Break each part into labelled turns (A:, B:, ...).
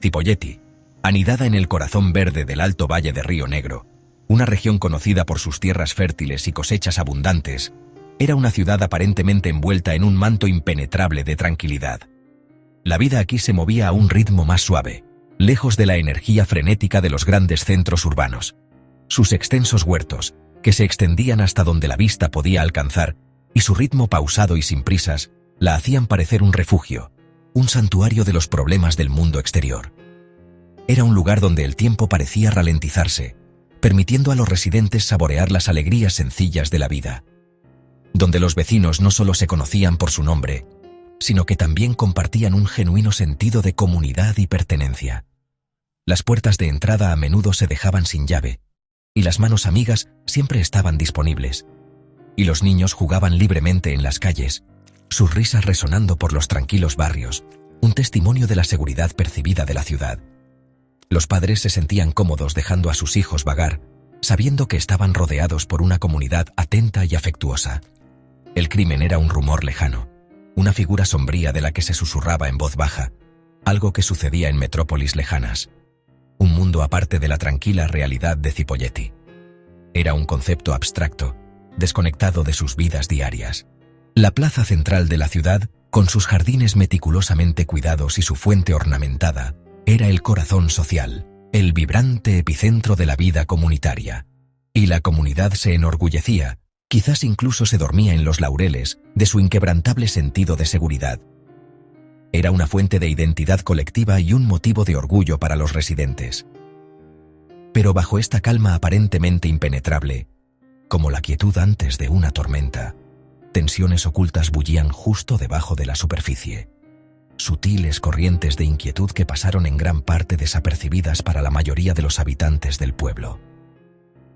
A: Cipolletti, anidada en el corazón verde del Alto Valle de Río Negro, una región conocida por sus tierras fértiles y cosechas abundantes, era una ciudad aparentemente envuelta en un manto impenetrable de tranquilidad. La vida aquí se movía a un ritmo más suave, lejos de la energía frenética de los grandes centros urbanos. Sus extensos huertos, que se extendían hasta donde la vista podía alcanzar, y su ritmo pausado y sin prisas, la hacían parecer un refugio, un santuario de los problemas del mundo exterior. Era un lugar donde el tiempo parecía ralentizarse, permitiendo a los residentes saborear las alegrías sencillas de la vida. Donde los vecinos no solo se conocían por su nombre, sino que también compartían un genuino sentido de comunidad y pertenencia. Las puertas de entrada a menudo se dejaban sin llave, y las manos amigas siempre estaban disponibles, y los niños jugaban libremente en las calles, sus risas resonando por los tranquilos barrios, un testimonio de la seguridad percibida de la ciudad. Los padres se sentían cómodos dejando a sus hijos vagar, sabiendo que estaban rodeados por una comunidad atenta y afectuosa. El crimen era un rumor lejano, una figura sombría de la que se susurraba en voz baja, algo que sucedía en metrópolis lejanas. Un mundo aparte de la tranquila realidad de Cipolletti. Era un concepto abstracto, desconectado de sus vidas diarias. La plaza central de la ciudad, con sus jardines meticulosamente cuidados y su fuente ornamentada, era el corazón social, el vibrante epicentro de la vida comunitaria. Y la comunidad se enorgullecía, quizás incluso se dormía en los laureles, de su inquebrantable sentido de seguridad. Era una fuente de identidad colectiva y un motivo de orgullo para los residentes. Pero bajo esta calma aparentemente impenetrable, como la quietud antes de una tormenta, tensiones ocultas bullían justo debajo de la superficie. Sutiles corrientes de inquietud que pasaron en gran parte desapercibidas para la mayoría de los habitantes del pueblo.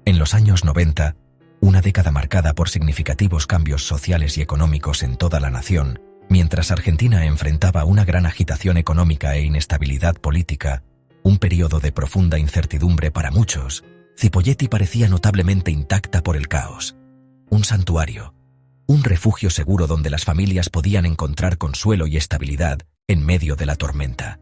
A: En los años 90, una década marcada por significativos cambios sociales y económicos en toda la nación, mientras Argentina enfrentaba una gran agitación económica e inestabilidad política, un periodo de profunda incertidumbre para muchos, Cipolletti parecía notablemente intacta por el caos. Un santuario, un refugio seguro donde las familias podían encontrar consuelo y estabilidad en medio de la tormenta.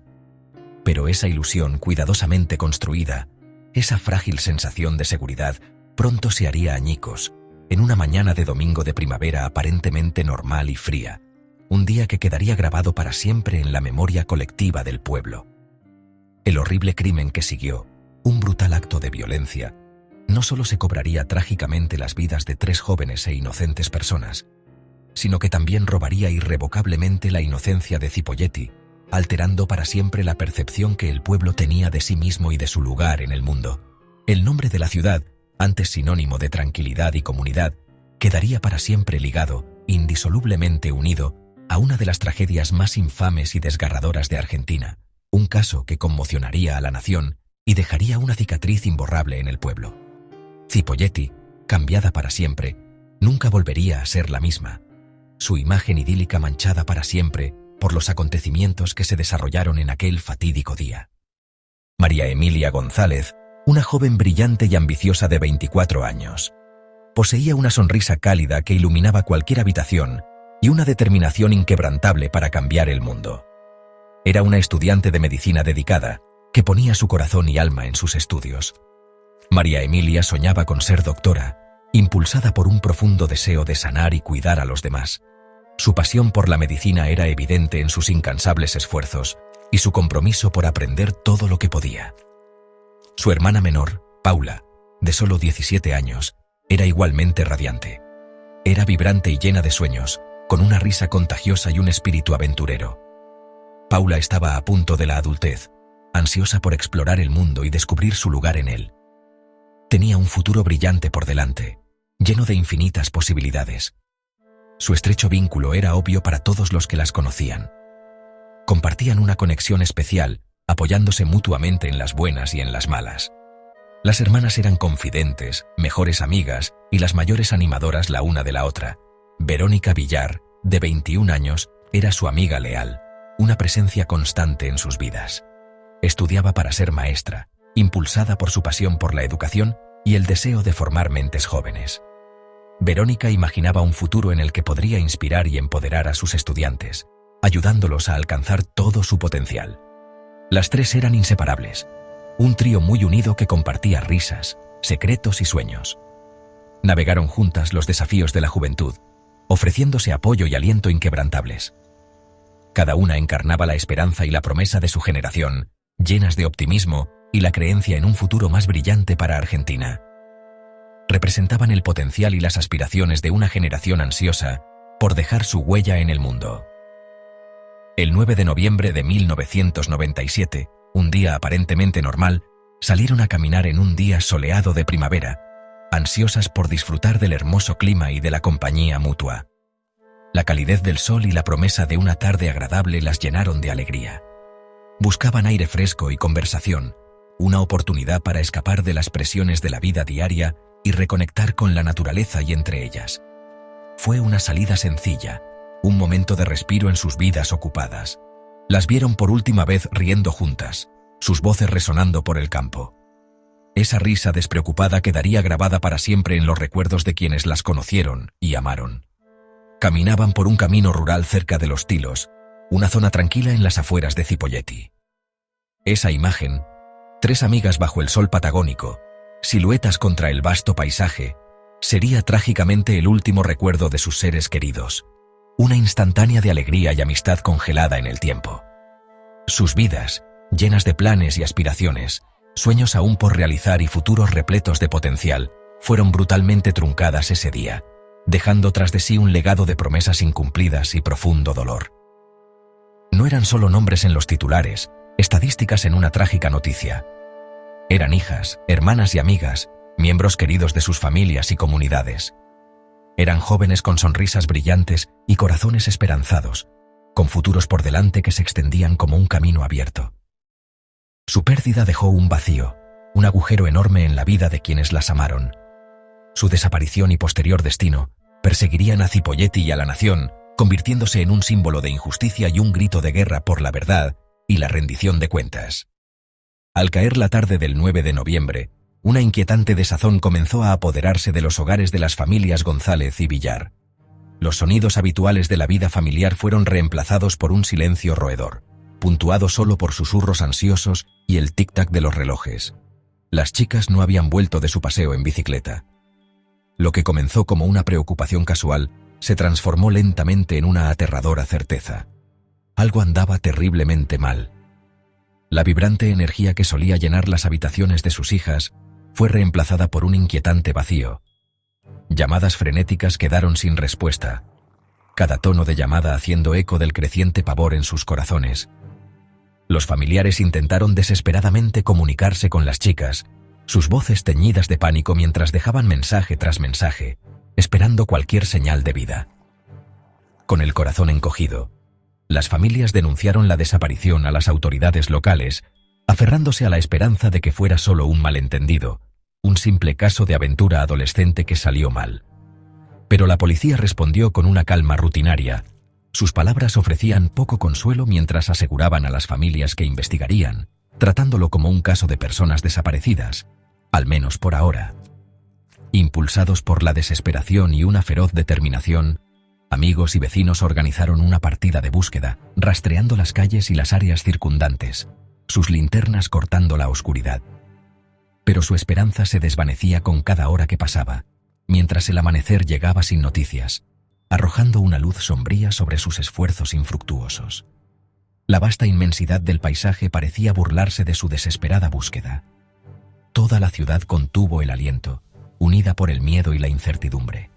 A: Pero esa ilusión cuidadosamente construida, esa frágil sensación de seguridad, pronto se haría añicos, en una mañana de domingo de primavera aparentemente normal y fría, un día que quedaría grabado para siempre en la memoria colectiva del pueblo. El horrible crimen que siguió, un brutal acto de violencia, no solo se cobraría trágicamente las vidas de 3 jóvenes e inocentes personas, sino que también robaría irrevocablemente la inocencia de Cipolletti, alterando para siempre la percepción que el pueblo tenía de sí mismo y de su lugar en el mundo. El nombre de la ciudad, antes sinónimo de tranquilidad y comunidad, quedaría para siempre ligado, indisolublemente unido, a una de las tragedias más infames y desgarradoras de Argentina, un caso que conmocionaría a la nación y dejaría una cicatriz imborrable en el pueblo. Cipolletti, cambiada para siempre, nunca volvería a ser la misma. Su imagen idílica manchada para siempre por los acontecimientos que se desarrollaron en aquel fatídico día. María Emilia González, una joven brillante y ambiciosa de 24 años. Poseía una sonrisa cálida que iluminaba cualquier habitación y una determinación inquebrantable para cambiar el mundo. Era una estudiante de medicina dedicada, que ponía su corazón y alma en sus estudios. María Emilia soñaba con ser doctora, impulsada por un profundo deseo de sanar y cuidar a los demás. Su pasión por la medicina era evidente en sus incansables esfuerzos y su compromiso por aprender todo lo que podía. Su hermana menor, Paula, de solo 17 años, era igualmente radiante. Era vibrante y llena de sueños, con una risa contagiosa y un espíritu aventurero. Paula estaba a punto de la adultez, ansiosa por explorar el mundo y descubrir su lugar en él. Tenía un futuro brillante por delante, lleno de infinitas posibilidades. Su estrecho vínculo era obvio para todos los que las conocían. Compartían una conexión especial, apoyándose mutuamente en las buenas y en las malas. Las hermanas eran confidentes, mejores amigas y las mayores animadoras la una de la otra. Verónica Villar, de 21 años, era su amiga leal, una presencia constante en sus vidas. Estudiaba para ser maestra, impulsada por su pasión por la educación y el deseo de formar mentes jóvenes. Verónica imaginaba un futuro en el que podría inspirar y empoderar a sus estudiantes, ayudándolos a alcanzar todo su potencial. Las tres eran inseparables, un trío muy unido que compartía risas, secretos y sueños. Navegaron juntas los desafíos de la juventud, ofreciéndose apoyo y aliento inquebrantables. Cada una encarnaba la esperanza y la promesa de su generación, llenas de optimismo y la creencia en un futuro más brillante para Argentina. Representaban el potencial y las aspiraciones de una generación ansiosa por dejar su huella en el mundo. El 9 de noviembre de 1997, un día aparentemente normal, salieron a caminar en un día soleado de primavera, ansiosas por disfrutar del hermoso clima y de la compañía mutua. La calidez del sol y la promesa de una tarde agradable las llenaron de alegría. Buscaban aire fresco y conversación, una oportunidad para escapar de las presiones de la vida diaria y reconectar con la naturaleza y entre ellas. Fue una salida sencilla, un momento de respiro en sus vidas ocupadas. Las vieron por última vez riendo juntas, sus voces resonando por el campo. Esa risa despreocupada quedaría grabada para siempre en los recuerdos de quienes las conocieron y amaron. Caminaban por un camino rural cerca de Los Tilos, una zona tranquila en las afueras de Cipolletti. Esa imagen, tres amigas bajo el sol patagónico, siluetas contra el vasto paisaje, sería trágicamente el último recuerdo de sus seres queridos, una instantánea de alegría y amistad congelada en el tiempo. Sus vidas, llenas de planes y aspiraciones, sueños aún por realizar y futuros repletos de potencial, fueron brutalmente truncadas ese día, dejando tras de sí un legado de promesas incumplidas y profundo dolor. No eran solo nombres en los titulares, estadísticas en una trágica noticia. Eran hijas, hermanas y amigas, miembros queridos de sus familias y comunidades. Eran jóvenes con sonrisas brillantes y corazones esperanzados, con futuros por delante que se extendían como un camino abierto. Su pérdida dejó un vacío, un agujero enorme en la vida de quienes las amaron. Su desaparición y posterior destino perseguirían a Cipolletti y a la nación, convirtiéndose en un símbolo de injusticia y un grito de guerra por la verdad y la rendición de cuentas. Al caer la tarde del 9 de noviembre, una inquietante desazón comenzó a apoderarse de los hogares de las familias González y Villar. Los sonidos habituales de la vida familiar fueron reemplazados por un silencio roedor, puntuado solo por susurros ansiosos y el tic-tac de los relojes. Las chicas no habían vuelto de su paseo en bicicleta. Lo que comenzó como una preocupación casual se transformó lentamente en una aterradora certeza. Algo andaba terriblemente mal. La vibrante energía que solía llenar las habitaciones de sus hijas fue reemplazada por un inquietante vacío. Llamadas frenéticas quedaron sin respuesta, cada tono de llamada haciendo eco del creciente pavor en sus corazones. Los familiares intentaron desesperadamente comunicarse con las chicas, sus voces teñidas de pánico mientras dejaban mensaje tras mensaje, esperando cualquier señal de vida. Con el corazón encogido, las familias denunciaron la desaparición a las autoridades locales, aferrándose a la esperanza de que fuera solo un malentendido, un simple caso de aventura adolescente que salió mal. Pero la policía respondió con una calma rutinaria. Sus palabras ofrecían poco consuelo mientras aseguraban a las familias que investigarían, tratándolo como un caso de personas desaparecidas, al menos por ahora. Impulsados por la desesperación y una feroz determinación, amigos y vecinos organizaron una partida de búsqueda, rastreando las calles y las áreas circundantes, sus linternas cortando la oscuridad. Pero su esperanza se desvanecía con cada hora que pasaba, mientras el amanecer llegaba sin noticias, arrojando una luz sombría sobre sus esfuerzos infructuosos. La vasta inmensidad del paisaje parecía burlarse de su desesperada búsqueda. Toda la ciudad contuvo el aliento, unida por el miedo y la incertidumbre.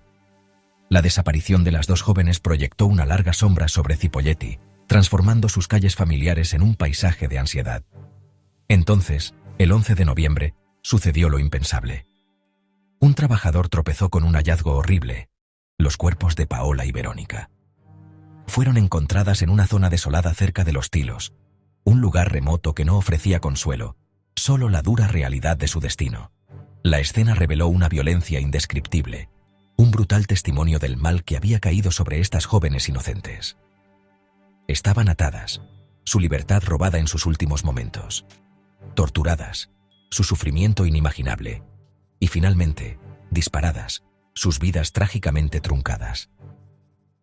A: La desaparición de las dos jóvenes proyectó una larga sombra sobre Cipolletti, transformando sus calles familiares en un paisaje de ansiedad. Entonces, el 11 de noviembre, sucedió lo impensable. Un trabajador tropezó con un hallazgo horrible: los cuerpos de Paola y Verónica. Fueron encontradas en una zona desolada cerca de Los Tilos, un lugar remoto que no ofrecía consuelo, solo la dura realidad de su destino. La escena reveló una violencia indescriptible, un brutal testimonio del mal que había caído sobre estas jóvenes inocentes. Estaban atadas, su libertad robada en sus últimos momentos, torturadas, su sufrimiento inimaginable, y finalmente, disparadas, sus vidas trágicamente truncadas.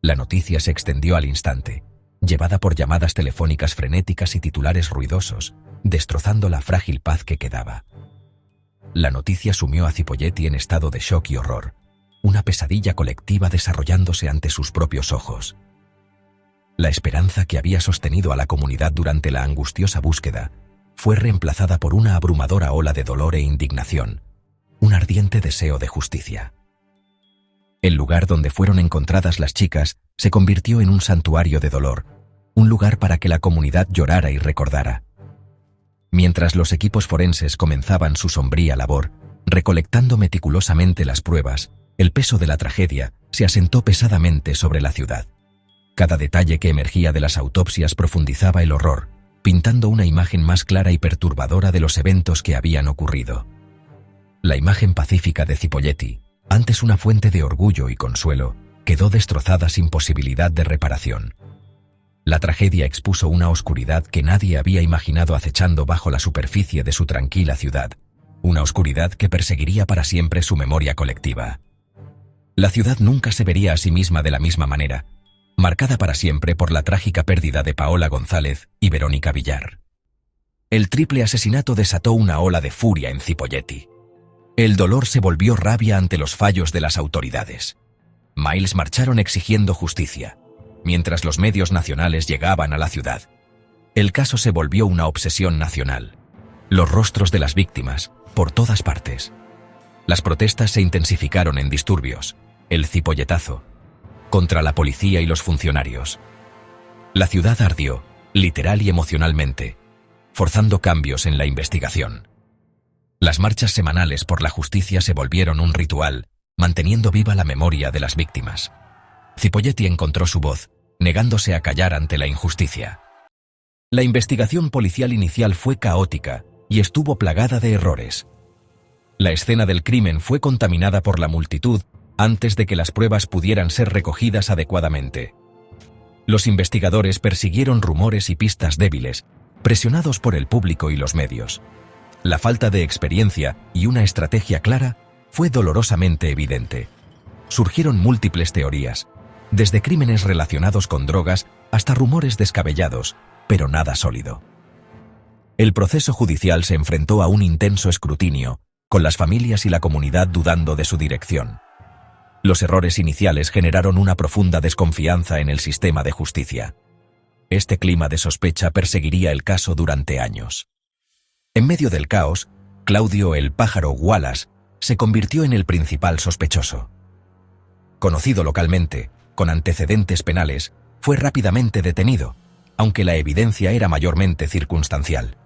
A: La noticia se extendió al instante, llevada por llamadas telefónicas frenéticas y titulares ruidosos, destrozando la frágil paz que quedaba. La noticia sumió a Cipolletti en estado de shock y horror, una pesadilla colectiva desarrollándose ante sus propios ojos. La esperanza que había sostenido a la comunidad durante la angustiosa búsqueda fue reemplazada por una abrumadora ola de dolor e indignación, un ardiente deseo de justicia. El lugar donde fueron encontradas las chicas se convirtió en un santuario de dolor, un lugar para que la comunidad llorara y recordara. Mientras los equipos forenses comenzaban su sombría labor, recolectando meticulosamente las pruebas, el peso de la tragedia se asentó pesadamente sobre la ciudad. Cada detalle que emergía de las autopsias profundizaba el horror, pintando una imagen más clara y perturbadora de los eventos que habían ocurrido. La imagen pacífica de Cipolletti, antes una fuente de orgullo y consuelo, quedó destrozada sin posibilidad de reparación. La tragedia expuso una oscuridad que nadie había imaginado acechando bajo la superficie de su tranquila ciudad, una oscuridad que perseguiría para siempre su memoria colectiva. La ciudad nunca se vería a sí misma de la misma manera, marcada para siempre por la trágica pérdida de Paola González y Verónica Villar. El triple asesinato desató una ola de furia en Cipolletti. El dolor se volvió rabia ante los fallos de las autoridades. Miles marcharon exigiendo justicia, mientras los medios nacionales llegaban a la ciudad. El caso se volvió una obsesión nacional. Los rostros de las víctimas, por todas partes. Las protestas se intensificaron en disturbios, el cipolletazo, contra la policía y los funcionarios. La ciudad ardió, literal y emocionalmente, forzando cambios en la investigación. Las marchas semanales por la justicia se volvieron un ritual, manteniendo viva la memoria de las víctimas. Cipolletti encontró su voz, negándose a callar ante la injusticia. La investigación policial inicial fue caótica y estuvo plagada de errores. La escena del crimen fue contaminada por la multitud antes de que las pruebas pudieran ser recogidas adecuadamente. Los investigadores persiguieron rumores y pistas débiles, presionados por el público y los medios. La falta de experiencia y una estrategia clara fue dolorosamente evidente. Surgieron múltiples teorías, desde crímenes relacionados con drogas hasta rumores descabellados, pero nada sólido. El proceso judicial se enfrentó a un intenso escrutinio, con las familias y la comunidad dudando de su dirección. Los errores iniciales generaron una profunda desconfianza en el sistema de justicia. Este clima de sospecha perseguiría el caso durante años. En medio del caos, Claudio "el pájaro" Wallace se convirtió en el principal sospechoso. Conocido localmente, con antecedentes penales, fue rápidamente detenido, aunque la evidencia era mayormente circunstancial.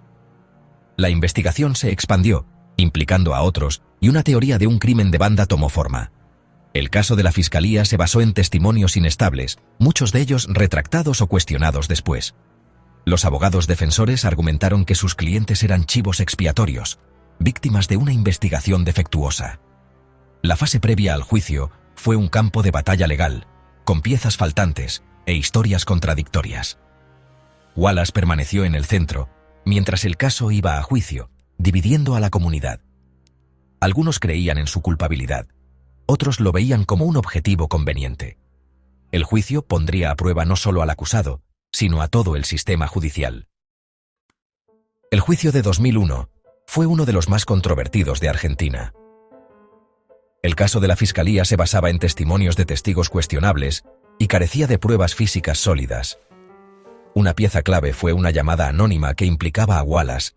A: La investigación se expandió, implicando a otros, y una teoría de un crimen de banda tomó forma. El caso de la Fiscalía se basó en testimonios inestables, muchos de ellos retractados o cuestionados después. Los abogados defensores argumentaron que sus clientes eran chivos expiatorios, víctimas de una investigación defectuosa. La fase previa al juicio fue un campo de batalla legal, con piezas faltantes e historias contradictorias. Wallace permaneció en el centro, mientras el caso iba a juicio, dividiendo a la comunidad. Algunos creían en su culpabilidad, otros lo veían como un objetivo conveniente. El juicio pondría a prueba no solo al acusado, sino a todo el sistema judicial. El juicio de 2001 fue uno de los más controvertidos de Argentina. El caso de la Fiscalía se basaba en testimonios de testigos cuestionables y carecía de pruebas físicas sólidas. Una pieza clave fue una llamada anónima que implicaba a Wallace,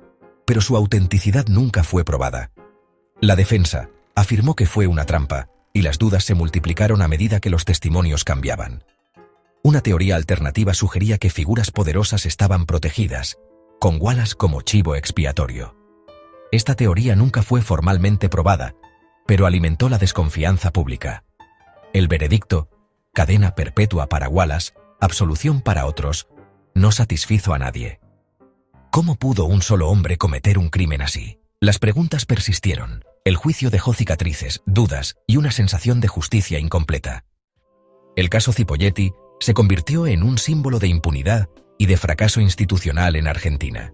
A: pero su autenticidad nunca fue probada. La defensa afirmó que fue una trampa, y las dudas se multiplicaron a medida que los testimonios cambiaban. Una teoría alternativa sugería que figuras poderosas estaban protegidas, con Wallace como chivo expiatorio. Esta teoría nunca fue formalmente probada, pero alimentó la desconfianza pública. El veredicto, cadena perpetua para Wallace, absolución para otros, no satisfizo a nadie. ¿Cómo pudo un solo hombre cometer un crimen así? Las preguntas persistieron. El juicio dejó cicatrices, dudas y una sensación de justicia incompleta. El caso Cipolletti se convirtió en un símbolo de impunidad y de fracaso institucional en Argentina.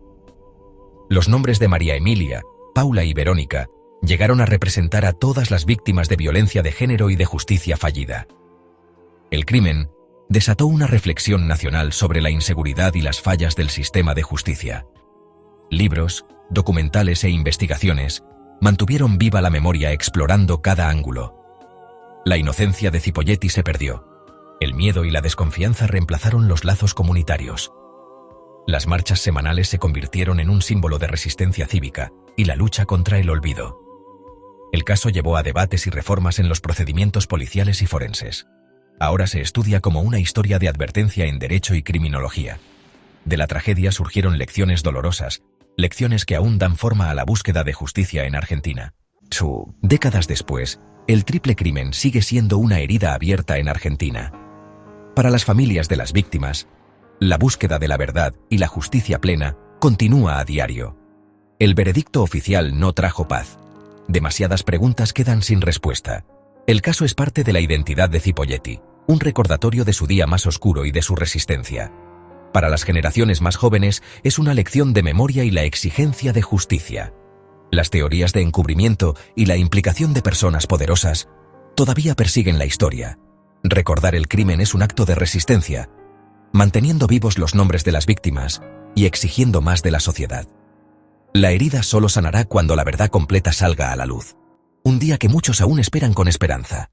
A: Los nombres de María Emilia, Paula y Verónica llegaron a representar a todas las víctimas de violencia de género y de justicia fallida. El crimen desató una reflexión nacional sobre la inseguridad y las fallas del sistema de justicia. Libros, documentales e investigaciones mantuvieron viva la memoria explorando cada ángulo. La inocencia de Cipolletti se perdió. El miedo y la desconfianza reemplazaron los lazos comunitarios. Las marchas semanales se convirtieron en un símbolo de resistencia cívica y la lucha contra el olvido. El caso llevó a debates y reformas en los procedimientos policiales y forenses. Ahora se estudia como una historia de advertencia en derecho y criminología. De la tragedia surgieron lecciones dolorosas, lecciones que aún dan forma a la búsqueda de justicia en Argentina. Décadas después, el triple crimen sigue siendo una herida abierta en Argentina. Para las familias de las víctimas, la búsqueda de la verdad y la justicia plena continúa a diario. El veredicto oficial no trajo paz. Demasiadas preguntas quedan sin respuesta. El caso es parte de la identidad de Cipolletti, un recordatorio de su día más oscuro y de su resistencia. Para las generaciones más jóvenes es una lección de memoria y la exigencia de justicia. Las teorías de encubrimiento y la implicación de personas poderosas todavía persiguen la historia. Recordar el crimen es un acto de resistencia, manteniendo vivos los nombres de las víctimas y exigiendo más de la sociedad. La herida solo sanará cuando la verdad completa salga a la luz. Un día que muchos aún esperan con esperanza.